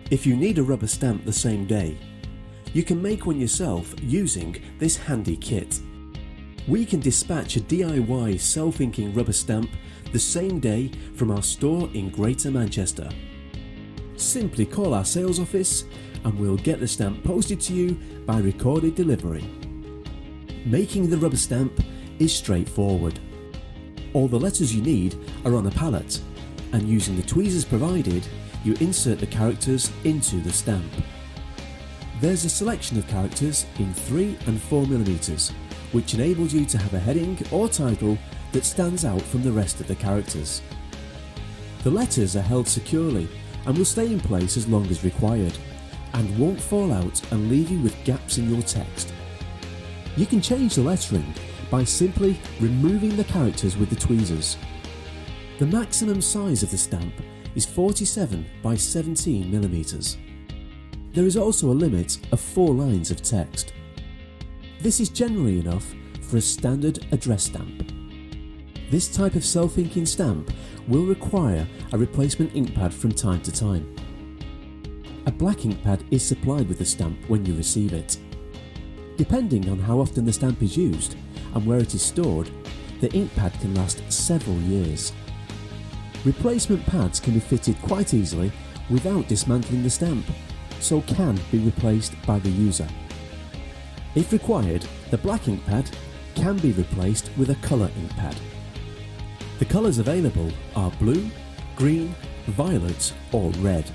If you need a rubber stamp the same day, you can make one yourself using this handy kit. We can dispatch a DIY self-inking rubber stamp the same day from our store in Greater Manchester. Simply call our sales office and we'll get the stamp posted to you by recorded delivery. Making the rubber stamp is straightforward. All the letters you need are on a pallet, and using the tweezers provided, you insert the characters into the stamp. There's a selection of characters in 3 and 4mm, which enables you to have a heading or title that stands out from the rest of the characters. The letters are held securely and will stay in place as long as required, and won't fall out and leave you with gaps in your text. You can change the lettering by simply removing the characters with the tweezers. The maximum size of the stamp is 47 by 17mm. There is also a limit of 4 lines of text. This is generally enough for a standard address stamp. This type of self-inking stamp will require a replacement ink pad from time to time. A black ink pad is supplied with the stamp when you receive it. Depending on how often the stamp is used and where it is stored, the ink pad can last several years. Replacement pads can be fitted quite easily without dismantling the stamp, so can be replaced by the user. If required, the black ink pad can be replaced with a colour ink pad. The colours available are blue, green, violet or red.